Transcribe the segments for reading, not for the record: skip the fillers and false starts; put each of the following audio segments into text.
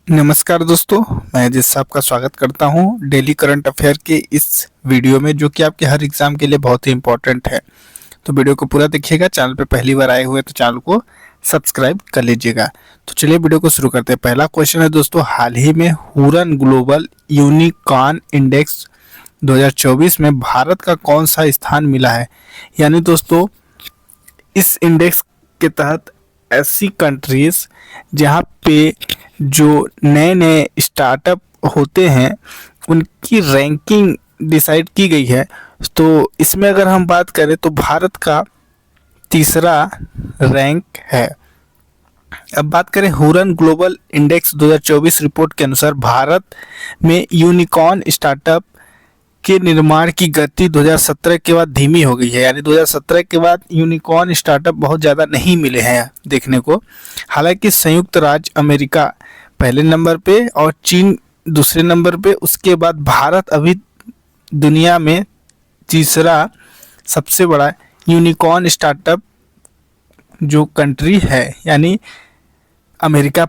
नमस्कार दोस्तों, मैं अजय साहब का स्वागत करता हूं डेली करंट अफेयर के इस वीडियो में, जो कि आपके हर एग्जाम के लिए बहुत ही इंपॉर्टेंट है। तो वीडियो को पूरा देखिएगा। चैनल पे पहली बार आए हुए तो चैनल को सब्सक्राइब कर लीजिएगा। तो चलिए वीडियो को शुरू करते हैं। पहला क्वेश्चन है दोस्तों, हाल ही में हुरन ग्लोबल यूनिकॉर्न इंडेक्स 2024 में भारत का कौन सा स्थान मिला है। यानी दोस्तों, इस इंडेक्स के तहत ऐसी कंट्रीज जहाँ पे जो नए नए स्टार्टअप होते हैं उनकी रैंकिंग डिसाइड की गई है। तो इसमें अगर हम बात करें तो भारत का तीसरा रैंक है। अब बात करें हुरन ग्लोबल इंडेक्स 2024 रिपोर्ट के अनुसार भारत में यूनिकॉर्न स्टार्टअप के निर्माण की गति 2017 के बाद धीमी हो गई है। यानी 2017 के बाद यूनिकॉर्न स्टार्टअप बहुत ज़्यादा नहीं मिले हैं देखने को। हालांकि संयुक्त राज्य अमेरिका पहले नंबर पे और चीन दूसरे नंबर पे, उसके बाद भारत अभी दुनिया में तीसरा सबसे बड़ा यूनिकॉर्न स्टार्टअप जो कंट्री है। यानी अमेरिका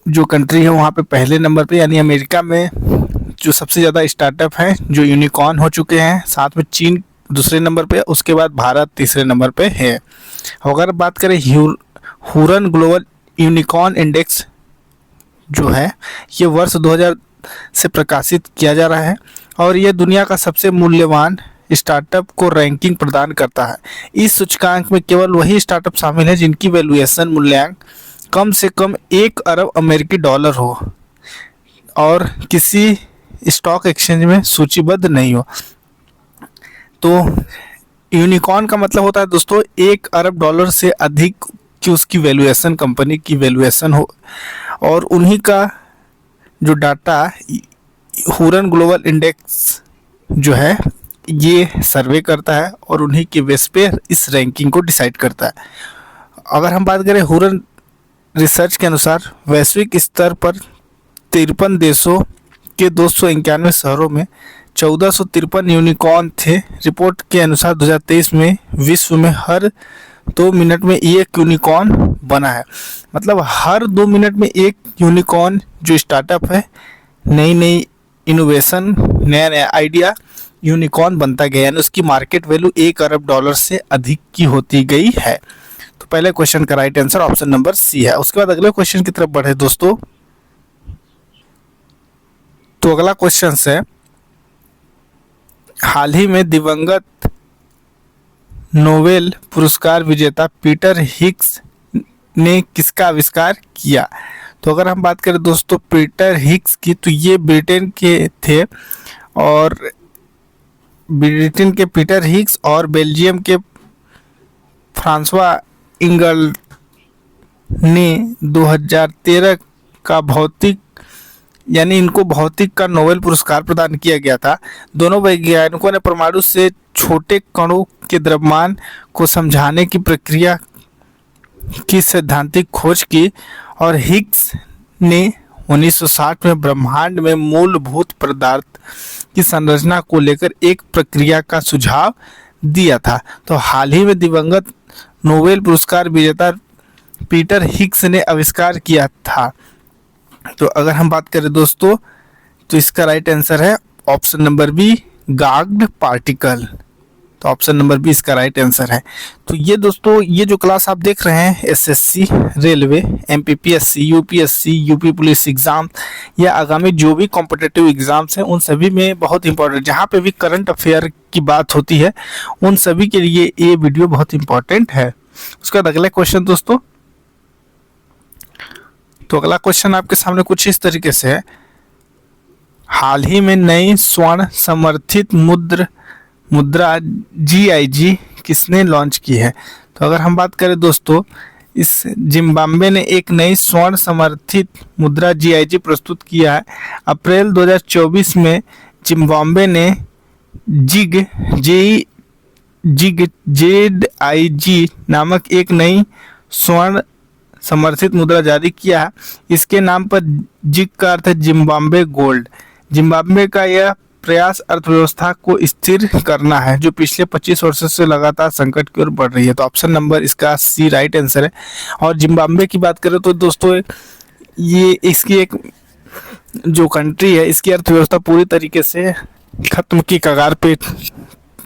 जो कंट्री है वहाँ पे पहले नंबर पे, यानी अमेरिका में जो सबसे ज़्यादा स्टार्टअप हैं जो यूनिकॉर्न हो चुके हैं। साथ में चीन दूसरे नंबर पे, उसके बाद भारत तीसरे नंबर पे है। अगर बात करें हुरन ग्लोबल यूनिकॉर्न इंडेक्स जो है, ये वर्ष 2000 से प्रकाशित किया जा रहा है और ये दुनिया का सबसे मूल्यवान स्टार्टअप को रैंकिंग प्रदान करता है। इस सूचकांक में केवल वही स्टार्टअप शामिल है जिनकी वैल्यूएशन मूल्यांक कम से कम 1 अरब अमेरिकी डॉलर हो और किसी स्टॉक एक्सचेंज में सूचीबद्ध नहीं हो। तो यूनिकॉर्न का मतलब होता है दोस्तों 1 अरब डॉलर से अधिक की उसकी वैल्यूएशन, कंपनी की वैल्यूएशन हो। और उन्हीं का जो डाटा हुरन ग्लोबल इंडेक्स जो है ये सर्वे करता है और उन्हीं के बेस पे इस रैंकिंग को डिसाइड करता है। अगर हम बात करें हुरन रिसर्च के अनुसार वैश्विक स्तर पर 53 देशों के 291 शहरों में 1453 यूनिकॉर्न थे। रिपोर्ट के अनुसार 2023 में विश्व में हर 2 मिनट में एक यूनिकॉर्न बना है। मतलब हर 2 मिनट में एक यूनिकॉर्न जो स्टार्टअप है, नई नई इनोवेशन, नया नया आइडिया यूनिकॉर्न बनता गया। यानी उसकी मार्केट वैल्यू 1 अरब डॉलर से अधिक की होती गई है। तो पहले क्वेश्चन का right answer option number C है। उसके बाद अगले क्वेश्चन की तरफ बढ़े दोस्तों। तो अगला क्वेश्चन है, हाल ही में दिवंगत नोबेल पुरस्कार विजेता पीटर हिग्स ने किसका आविष्कार किया। तो अगर हम बात करें दोस्तों पीटर हिग्स की, तो ये ब्रिटेन के थे और ब्रिटेन के पीटर हिग्स और बेल्जियम के फ्रांसवा इंगल ने 2013 का भौतिक, यानी इनको भौतिक का नोबेल पुरस्कार प्रदान किया गया था। दोनों वैज्ञानिकों ने परमाणु से छोटे कणों के द्रव्यमान को समझाने की प्रक्रिया की सैद्धांतिक खोज की और हिग्स ने 1960 में ब्रह्मांड में मूलभूत पदार्थ की संरचना को लेकर एक प्रक्रिया का सुझाव दिया था। तो हाल ही में दिवंगत नोबेल पुरस्कार विजेता पीटर हिग्स ने आविष्कार किया था। तो अगर हम बात करें दोस्तों तो इसका राइट आंसर है ऑप्शन नंबर बी, गाग्ड पार्टिकल। तो ऑप्शन नंबर बी इसका राइट आंसर है। तो ये दोस्तों, ये जो क्लास आप देख रहे हैं SSC, railway, MPPSC, UPSC, UP police exam या आगामी जो भी कॉम्पिटिटिव एग्जाम्स हैं उन सभी में बहुत इंपॉर्टेंट, जहाँ पे भी करंट अफेयर की बात होती है उन सभी के लिए ये वीडियो बहुत इंपॉर्टेंट है। उसके बाद अगला क्वेश्चन दोस्तों। तो अगला क्वेश्चन आपके सामने कुछ इस तरीके से है, हाल ही में नई स्वर्ण समर्थित मुद्रा जीआईजी किसने लॉन्च की है। तो अगर हम बात करें दोस्तों, इस जिम्बाब्वे ने एक नई स्वर्ण समर्थित मुद्रा जीआईजी प्रस्तुत किया है। अप्रैल 2024 में जिम्बाब्वे ने ZIG नामक एक नई स्वर्ण समर्थित मुद्रा जारी किया है। इसके नाम पर जिग का अर्थ है जिम्बाब्वे गोल्ड। जिम्बाब्वे का यह प्रयास अर्थव्यवस्था को स्थिर करना है जो पिछले 25 वर्षों से लगातार संकट की ओर बढ़ रही है। तो ऑप्शन नंबर इसका सी राइट आंसर है। और जिम्बाब्वे की बात करें तो दोस्तों ये इसकी एक जो कंट्री है इसकी अर्थव्यवस्था पूरी तरीके से खत्म की कगार पे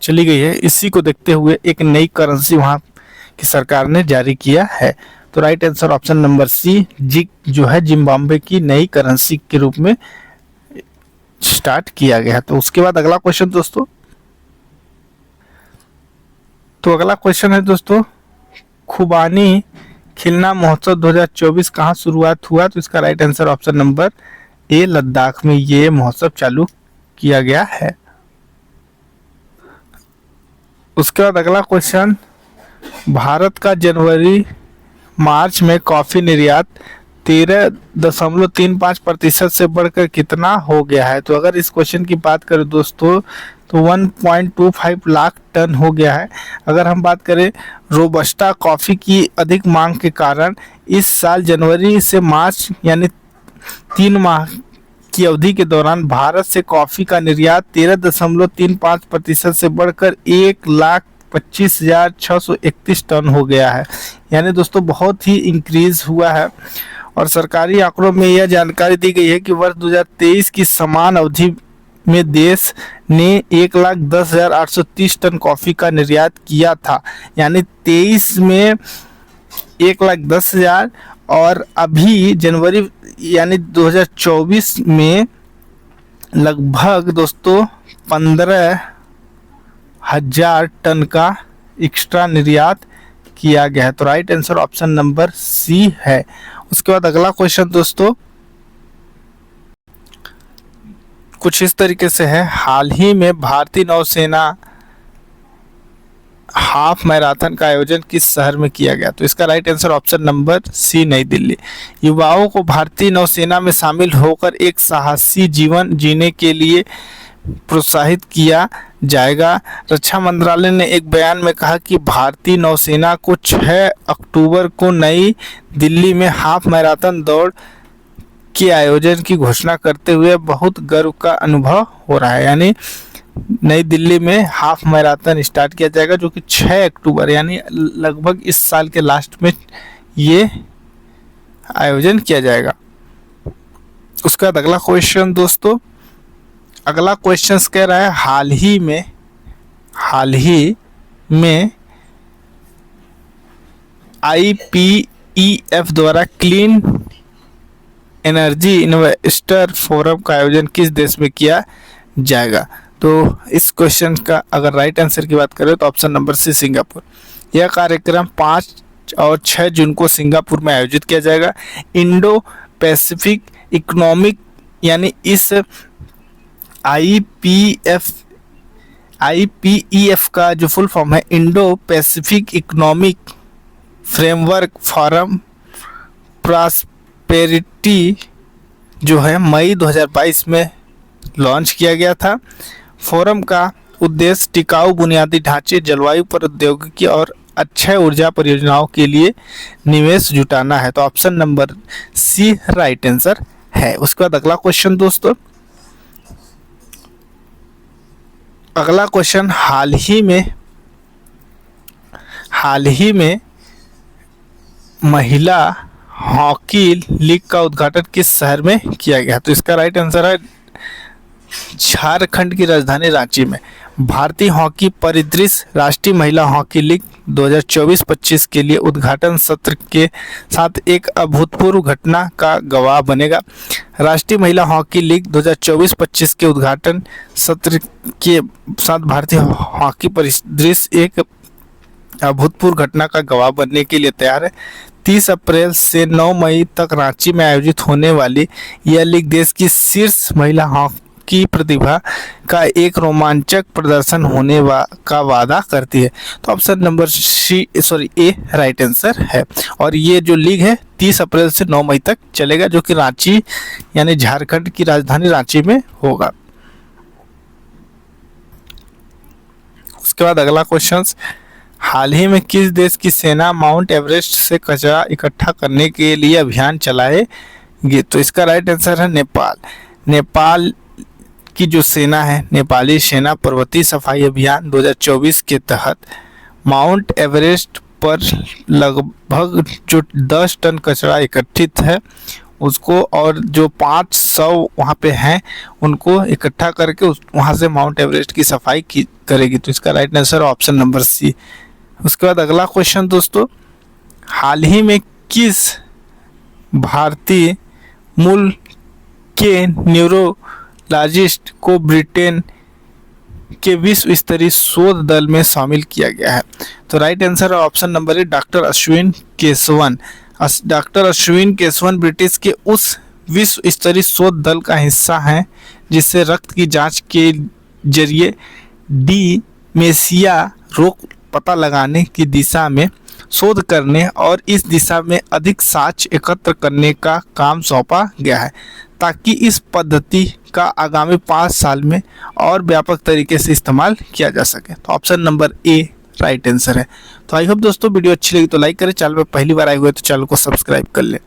चली गई है। इसी को देखते हुए एक नई करेंसी वहाँ की सरकार ने जारी किया है। तो right answer option number C, जिक जो है जिम्बाब्वे की नई करेंसी के रूप में स्टार्ट किया गया। तो उसके बाद अगला क्वेश्चन दोस्तों, तो अगला क्वेश्चन है दोस्तों, खुबानी खिलना महोत्सव 2024 कहाँ शुरुआत हुआ? तो इसका right answer option number A, Ladakh में ये महोत्सव चालू किया गया है। उसके बाद अगला क्वेश्चन, भारत का जनवरी मार्च में कॉफी निर्यात 13.35% से बढ़कर कितना हो गया है? तो अगर इस क्वेश्चन की बात करें दोस्तों तो 1.25 लाख टन हो गया है। अगर हम बात करें रोबस्टा कॉफ़ी की अधिक मांग के कारण इस साल जनवरी से मार्च यानी 3 माह की अवधि के दौरान भारत से कॉफ़ी का निर्यात 13.35% से बढ़कर 1,25,631 टन हो गया है। यानी दोस्तों बहुत ही इंक्रीज हुआ है। और सरकारी आंकड़ों में यह जानकारी दी गई है कि वर्ष 2023 की समान अवधि में देश ने 1,10,830 टन कॉफ़ी का निर्यात किया था। यानी 23 में 1,10,000 और अभी जनवरी यानी 2024 में लगभग दोस्तों 15,000 टन का एक्स्ट्रा निर्यात किया गया है। तो right answer option number C है। उसके बाद अगला क्वेश्चन दोस्तों कुछ इस तरीके से है, हाल ही में भारतीय नौसेना हाफ मैराथन का आयोजन किस शहर में किया गया? तो इसका right answer option number C, New Delhi. युवाओं को भारतीय नौसेना में शामिल होकर एक साहसी जीवन जीने के लिए प्रोत्साहित किया जाएगा। रक्षा मंत्रालय ने एक बयान में कहा कि भारतीय नौसेना को 6 अक्टूबर को नई दिल्ली में हाफ मैराथन दौड़ के आयोजन की घोषणा करते हुए बहुत गर्व का अनुभव हो रहा है। यानी नई दिल्ली में हाफ मैराथन स्टार्ट किया जाएगा जो कि 6 अक्टूबर यानी लगभग इस साल के लास्ट में ये आयोजन किया जाएगा। उसका अगला क्वेश्चन दोस्तों, अगला क्वेश्चन कह रहा है हाल ही में IPEF द्वारा क्लीन एनर्जी इन्वेस्टर फोरम का आयोजन किस देश में किया जाएगा? तो इस क्वेश्चन का अगर राइट आंसर की बात करें तो ऑप्शन नंबर सी, सिंगापुर। यह कार्यक्रम 5 और 6 जून को सिंगापुर में आयोजित किया जाएगा। इंडो पैसिफिक इकोनॉमिक यानी इस IPEF का जो फुल फॉर्म है Indo Pacific Economic Framework for Prosperity जो है मई 2022 में लॉन्च किया गया था। फोरम का उद्देश्य टिकाऊ बुनियादी ढांचे, जलवायु प्रौद्योगिकी और अक्षय ऊर्जा परियोजनाओं के लिए निवेश जुटाना है। तो option number C right answer है। उसके बाद अगला क्वेश्चन दोस्तों, अगला क्वेश्चन हाल ही में महिला हॉकी लीग का उद्घाटन किस शहर में किया गया? तो इसका राइट आंसर है झारखंड की राजधानी रांची में। भारतीय हॉकी परिदृश्य राष्ट्रीय महिला हॉकी लीग 2024-25 के लिए उद्घाटन सत्र के साथ एक अभूतपूर्व घटना का गवाह बनेगा। राष्ट्रीय महिला हॉकी लीग 2024-25 के उद्घाटन सत्र के साथ भारतीय हॉकी परिदृश्य एक अभूतपूर्व घटना का गवाह बनने के लिए तैयार है। 30 अप्रैल से 9 मई तक रांची में आयोजित होने वाली यह लीग देश की शीर्ष महिला हॉकी प्रतिभा का एक रोमांचक प्रदर्शन होने का वादा करती है। तो option number A right answer है। और ये जो लीग है 30 अप्रैल से 9 मई तक चलेगा जो कि रांची यानी झारखंड की राजधानी रांची में होगा। उसके बाद अगला क्वेश्चन, हाल ही में किस देश की सेना माउंट एवरेस्ट से कचरा इकट्ठा करने के लिए अभियान चलाएगी? तो इसका राइट आंसर है नेपाल। नेपाल की जो सेना है, नेपाली सेना पर्वतीय सफाई अभियान 2024 के तहत माउंट एवरेस्ट पर लगभग जो 10 टन कचरा एकत्रित है उसको, और जो 500 वहाँ पे हैं उनको इकट्ठा करके वहाँ से माउंट एवरेस्ट की सफाई करेगी। तो इसका right answer option number C. उसके बाद अगला क्वेश्चन दोस्तों, हाल ही में किस भारतीय मूल के न्यूरोलॉजिस्ट को ब्रिटेन के विश्व स्तरीय शोध दल में शामिल किया गया है? तो राइट आंसर है option number A, doctor Ashwin Keshavan. Doctor Ashwin Keshavan British के उस विश्व स्तरीय शोध दल का हिस्सा हैं जिससे रक्त की जांच के जरिए डिमेंशिया रोग पता लगाने की दिशा में शोध करने और इस दिशा में अधिक साक्ष्य एकत्र करने का काम सौंपा गया है, ताकि इस पद्धति का आगामी 5 साल में और व्यापक तरीके से इस्तेमाल किया जा सके। तो option number A right answer है। तो आई होप दोस्तों वीडियो अच्छी लगी तो लाइक करें, चैनल पर पहली बार आए हुए तो चैनल को सब्सक्राइब कर लें।